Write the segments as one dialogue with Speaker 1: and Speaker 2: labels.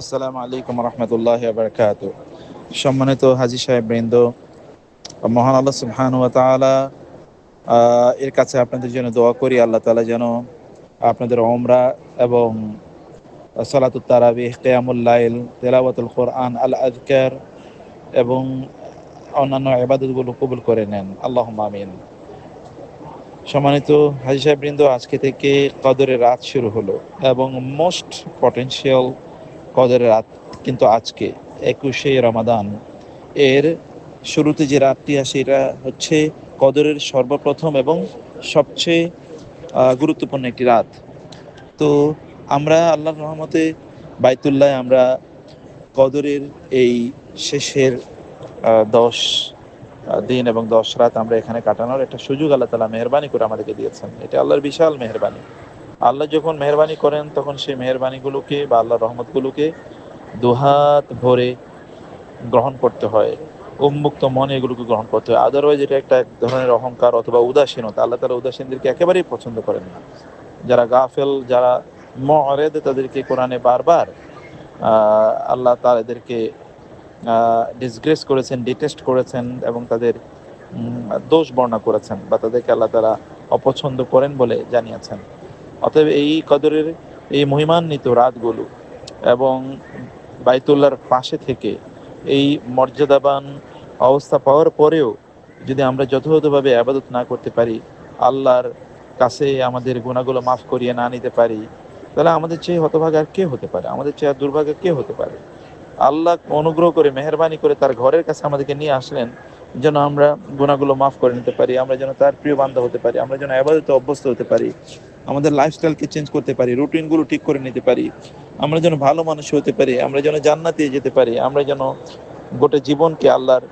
Speaker 1: আসসালামু আলাইকুম রহমতুল্লাহ বারকাত। সম্মানিত হাজী সাহেব বৃন্দ, মহান আল্লাহ সুবহানাহু ওয়া তাআলা এর কাছে আপনাদের জন্য দোয়া করি, আল্লাহ তাআলা যেন আপনাদের উমরা এবং সালাতুত তারাবিহ, কিয়ামুল লাইল, তেলাওয়াতুল কোরআন, আল আযকার এবং অন্যান্য ইবাদতগুলো কবুল করে নেন, আল্লাহুম্মা আমিন। সম্মানিত হাজী সাহেব বৃন্দ, আজকে থেকে কদরের রাত শুরু হলো এবং মোস্ট পটেনশিয়াল কদরের রাত কিন্তু আজকে 21শে রমাদান এর শুরুতে যে রাতটি আসে এটা হচ্ছে কদরের সর্বপ্রথম এবং সবচেয়ে গুরুত্বপূর্ণ একটি রাত। তো আমরা আল্লাহর রহমতে বাইতুল্লাহ আমরা কদরের এই শেষের 10 দিন এবং 10 রাত আমরা এখানে কাটানোর একটা সুযোগ আল্লাহ তাআলা মেহেরবানি করে আমাদেরকে দিয়েছেন। এটা আল্লাহর বিশাল মেহেরবানি। আল্লাহ যখন মেহেরবানি করেন তখন সেই মেহেরবানিগুলোকে বা আল্লাহর রহমতগুলোকে দুহাত ভরে গ্রহণ করতে হয়, উন্মুক্ত মনে এগুলোকে গ্রহণ করতে হয়। আদারওয়াইজ এটা একটা এক ধরনের অহংকার অথবা উদাসীনতা। আল্লাহ তাআলা উদাসীনদেরকে একেবারেই পছন্দ করেন না। যারা গাফেল, যারা মুঅরিদ, তাদেরকে কোরআনে বারবার আল্লাহ তাআলা এদেরকে ডিসগ্রেস করেছেন, ডিটেস্ট করেছেন এবং তাদের দোষ বর্ণনা করেছেন বা তাদেরকে আল্লাহ তাআলা অপছন্দ করেন বলে জানিয়েছেন। অতএব এই কদরের এই মহিমান্বিত রাতগুলো এবং বাইতুল্লাহর পাশে থেকে এই মর্যাদাবান অবস্থা পাওয়ার পরেও যদি আমরা যথাযথভাবে ইবাদত না করতে পারি, আল্লাহর কাছে আমাদের গুনাহগুলো মাফ করিয়ে না নিতে পারি, তাহলে আমাদের চেয়ে হতভাগা আর কে হতে পারে? আমাদের চেয়ে আর দুর্ভাগা কে হতে পারে? আল্লাহ অনুগ্রহ করে মেহেরবানি করে তার ঘরের কাছে আমাদেরকে নিয়ে আসলেন যেন আমরা গুনাহগুলো মাফ করে নিতে পারি, আমরা যেন তার প্রিয় বান্দা হতে পারি, আমরা যেন ইবাদতে অভ্যস্ত হতে পারি, আমাদের লাইফস্টাইলকে চেঞ্জ করতে পারি, রুটিনগুলো ঠিক করে নিতে পারি, আমরা যেন ভালো মানুষ হতে পারি, আমরা যেন জান্নাতে যেতে পারি, আমরা যেন গোটা জীবনকে আল্লাহর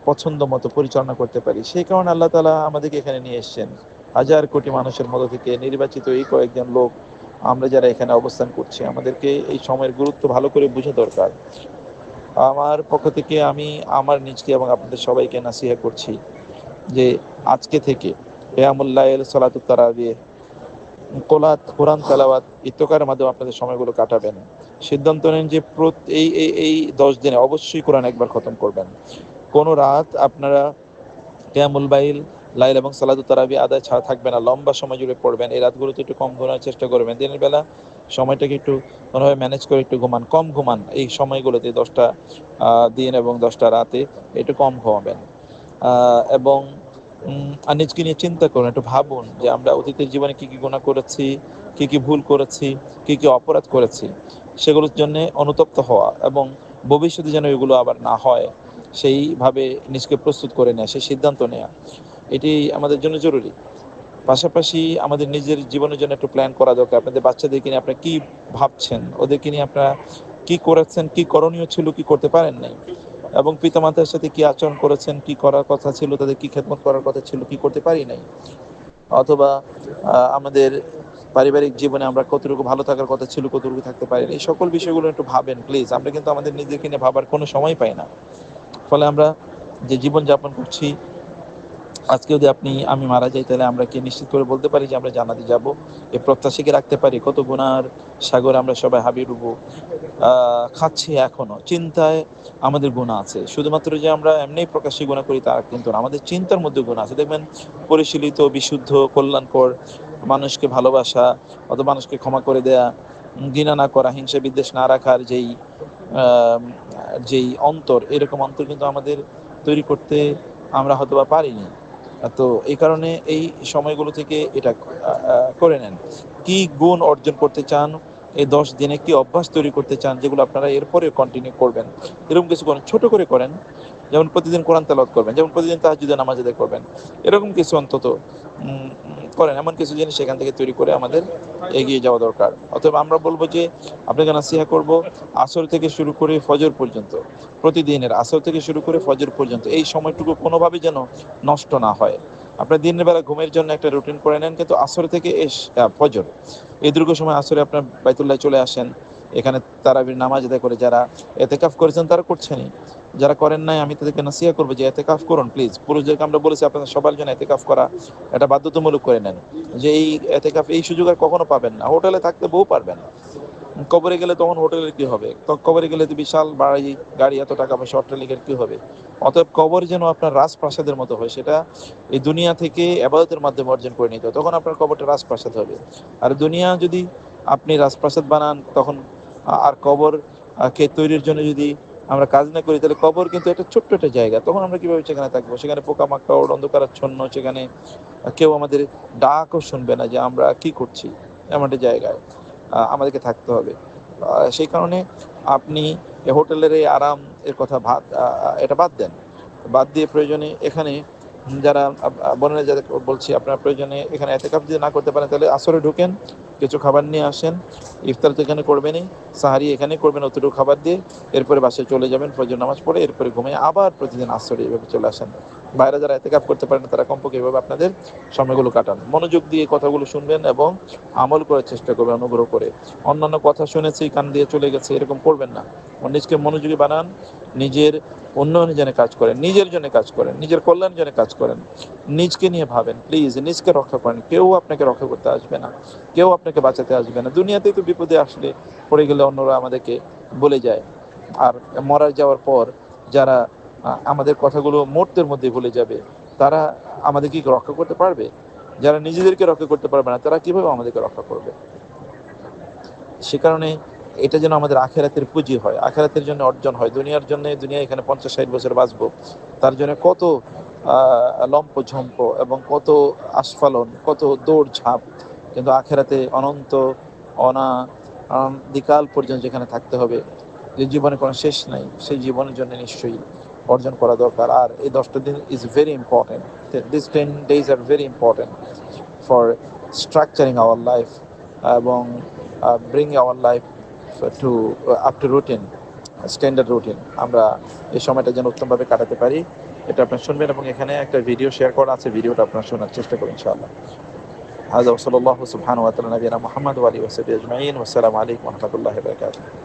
Speaker 1: পছন্দ মতো পরিচালনা করতে পারি। সেই কারণে আল্লাহ তাআলা আমাদেরকে এখানে নিয়ে এসেছেন। হাজার কোটি মানুষের মধ্য থেকে নির্বাচিত এই কয়েকজন লোক আমরা যারা এখানে অবস্থান করছি, আমাদেরকে এই সময়ের গুরুত্ব ভালো করে বোঝা দরকার। আমার পক্ষ থেকে আমি আমার নিজকে এবং আপনাদের সবাইকে নাসিহা করছি যে আজকে থেকে কিয়ামুল লাইল, সালাতুত তারাবিহ, কোলাত, কোরআন তেলাওয়াত ইত্তেকার মাধ্যমে আপনাদের সময়গুলো কাটাবেন। সিদ্ধান্ত নেন যে এই 10 দিনে অবশ্যই কোরআন একবার খতম করবেন। কোনো রাত আপনারা কিয়ামুল লাইল এবং সালাতুত তারাবিহ আদায় ছাড়া থাকবে না, লম্বা সময় জুড়ে পড়বেন। এই রাতগুলোতে একটু কম ঘুমানোর চেষ্টা করবেন। দিনের বেলা সময়টাকে একটু কোনোভাবে ম্যানেজ করে একটু ঘুমান, কম ঘুমান। এই সময়গুলোতে 10টা দিন এবং 10টা রাতে একটু কম ঘুমাবেন এবং আর নিজকে নিয়ে চিন্তা করুন, একটু ভাবুন যে আমরা অতীতের জীবনে কি কি গুনাহ করেছি, কি কি ভুল করেছি, কি কি অপরাধ করেছি, সেগুলোর জন্য অনুতপ্ত হওয়া এবং ভবিষ্যতে যেন এগুলো আবার না হয় সেইভাবে নিজকে প্রস্তুত করে নেওয়া, সেই সিদ্ধান্ত নেওয়া, এটি আমাদের জন্য জরুরি। পাশাপাশি আমাদের নিজের জীবনের জন্য একটু প্ল্যান করা দরকার। আপনাদের বাচ্চাদেরকে নিয়ে আপনারা কি ভাবছেন, ওদেরকে নিয়ে আপনারা কি করেছেন, কি করণীয় ছিল, কি করতে পারেন নাই, এবং পিতামাতার সাথে কি আচরণ করেছেন, কি করার কথা ছিল, তাদের কি খেদমত করার কথা ছিল, কি করতে পারি নাই, অথবা আমাদের পারিবারিক জীবনে আমরা কতটুকু ভালো থাকার কথা ছিল, কতটুকু থাকতে পারিনি, এই সকল বিষয়গুলো একটু ভাবেন প্লিজ। আমরা কিন্তু আমাদের নিজেদেরকে নিয়ে ভাবার কোনো সময় পাই না। ফলে আমরা যে জীবন যাপন করছি, আজকে যদি আমি মারা যাই, তাহলে আমরা কি নিশ্চিত করে বলতে পারি যে আমরা জান্নাতে যাব? এই প্রত্যাশা কি রাখতে পারি? কত গুনার সাগরে আমরা সবাই হাবিয়ে ডুবো, খাচ্ছি এখনো, চিন্তায় আমাদের গুনাহ আছে। শুধুমাত্র যে আমরা এমনিই প্রকাশ্যে গুনাহ করি তা কিন্তু না, আমাদের চিন্তার মধ্যে গুনাহ আছে। দেখবেন পরিশীলিত, বিশুদ্ধ, কল্যাণকর মানুষকে ভালোবাসা অথবা মানুষকে ক্ষমা করে দেয়া, ঘৃণা না করা, হিংসা বিদ্বেষ না রাখার যেই অন্তর, এরকম অন্তর কিন্তু আমাদের তৈরি করতে আমরা হয়তোবা পারিনি। তো এই কারণে এই সময়গুলো থেকে এটা করে নেন। কি গুণ অর্জন করতে চান এই 10 দিনে, কি অভ্যাস তৈরি করতে চান যেগুলো আপনারা এরপরে কন্টিনিউ করবেন, এরকম কিছু করেন, ছোট করে করেন। যেমন প্রতিদিন কোরআন তেলাওয়াত করবেন, যেমন প্রতিদিন তাহাজ্জুদের নামাজ আদায় করবেন, এরকম কিছু অন্তত করেন। এমন কিছু জিনিস সেখান থেকে তৈরি করে আমাদের এগিয়ে যাওয়া দরকার। অথবা আমরা বলবো যে আপনাকে নাসিহা করব, আসর থেকে শুরু করে ফজর পর্যন্ত, প্রতিদিনের আসর থেকে শুরু করে ফজর পর্যন্ত এই সময়টুকু কোনোভাবে যেন নষ্ট না হয়। আপনার দিনের বেলা ঘুমের জন্য একটা রুটিন করে নেন, কিন্তু আসর থেকে ফজর, এই দীর্ঘ সময় আসরে আপনার বাইতুল্লাহ চলে আসেন, এখানে তারাবির নামাজ আদায় করে যারা এতেকাফ করেছেন তারা করছেনই, যারা করেন নাই আমি তাদেরকে নাসিহা করবো যে এতেকাফ করুন প্লিজ। পুরুষদেরকে আমরা বলেছি আপনাদের সবার জন্য এতেকাফ করা এটা বাধ্যতামূলক করে নেন, যে এই এতেকাফ এই সুযোগ আর কখনো পাবেন না। হোটেলে থাকতে বউ পারবেন, কবরে গেলে তখন হোটেলের কি হবে? কবরে গেলে তো বিশাল বাড়ি গাড়ি, এত টাকা পয়সা, অট্টালিকার কি হবে? অতএব কবর যেন আপনার রাজপ্রাসাদের মতো হয়, সেটা এই দুনিয়া থেকে ইবাদতের মাধ্যমে অর্জন করে নিতে হয়, তখন আপনার কবরটা রাজপ্রাসাদ হবে। আর দুনিয়া যদি আপনি রাজপ্রাসাদ বানান, তখন আর কবর কে তৈরির জন্য যদি আমরা কাজ না করি, তাহলে কবর কিন্তু একটা ছোট্ট একটা জায়গা, তখন আমরা কিভাবে সেখানে থাকবো? সেখানে পোকামাকড়, অন্ধকারাচ্ছন্ন, সেখানে কেউ আমাদের ডাকও শুনবে না যে আমরা কি করছি। এমন একটা জায়গায় আমাদেরকে থাকতে হবে। সেই কারণে আপনি হোটেলের এই আরাম এর কথা এটা বাদ দেন। বাদ দিয়ে প্রয়োজনে এখানে যারা বোনেরা যাদের বলছি, আপনার প্রয়োজনে এখানে এতেকাফ যদি না করতে পারেন, তাহলে আসরে ঢুকেন, কিছু খাবার নিয়ে আসেন, ইফতার তো এখানে করবেনই, সাহারি এখানে করবেন অতটুকু খাবার দিয়ে, এরপরে বাসায় চলে যাবেন ফজর নামাজ পড়ে, এরপরে ঘুমিয়ে আবার প্রতিদিন আসরে এভাবে চলে আসেন। বাইরে যারা এতেকাফ করতে পারেন তারা কমপক্ষে এভাবে আপনাদের সময়গুলো কাটান, মনোযোগ দিয়ে কথাগুলো শুনবেন এবং আমল করার চেষ্টা করবেন অনুগ্রহ করে। অন্যান্য কথা শুনেছি কান দিয়ে চলে গেছে, এরকম করবেন না। নিজকে মনোযোগী বানান, নিজের উন্নয়নের জন্য কাজ করেন, নিজের জন্য কাজ করেন, নিজের কল্যাণের জন্য কাজ করেন, নিজকে নিয়ে ভাবেন। প্লিজ নিজকে রক্ষা করেন, কেউ আপনাকে রক্ষা করতে আসবে না, কেউ আপনাকে বাঁচাতে আসবে না। দুনিয়াতেই তো বিপদে আসলে পড়ে গেলে অন্যরা আমাদেরকে বলে যায়, আর মরা যাওয়ার পর যারা আমাদের কথাগুলো মুহূর্তের মধ্যে ভুলে যাবে, তারা আমাদেরকে রক্ষা করতে পারবে? যারা নিজেদেরকে রক্ষা করতে পারবে না, তারা কিভাবে আমাদেরকে রক্ষা করবে? সে কারণে এটা যেন আমাদের আখেরাতের পুঁজি হয়, আখেরাতের জন্য অর্জন হয়। দুনিয়ার জন্য, দুনিয়া এখানে 50-60 বছর বাঁচবো, তার জন্য কত লম্পঝম্প এবং কত আস্ফালন, কত দৌড়ঝাঁপ, কিন্তু আখেরাতে অনন্ত অনাদিকাল পর্যন্ত যেখানে থাকতে হবে, যে জীবনে কোনো শেষ নাই, সেই জীবনের জন্য নিশ্চয়ই অর্জন করা দরকার। আর এই 10টা দিন is very important, this 10 days আর very important for structuring our life এবং bring our life to up to routine, standard routine. আমরা এই সময়টা যেন উত্তমভাবে কাটাতে পারি, এটা আপনারা শুনবেন। এবং এখানে একটা ভিডিও শেয়ার করা আছে, ভিডিওটা আপনারা শোনার চেষ্টা করুন ইনশাআল্লাহ। هذا وصلى الله سبحانه وتعالى نبينا محمد وآله وصحبه أجمعين والسلام عليكم ورحمة الله وبركاته.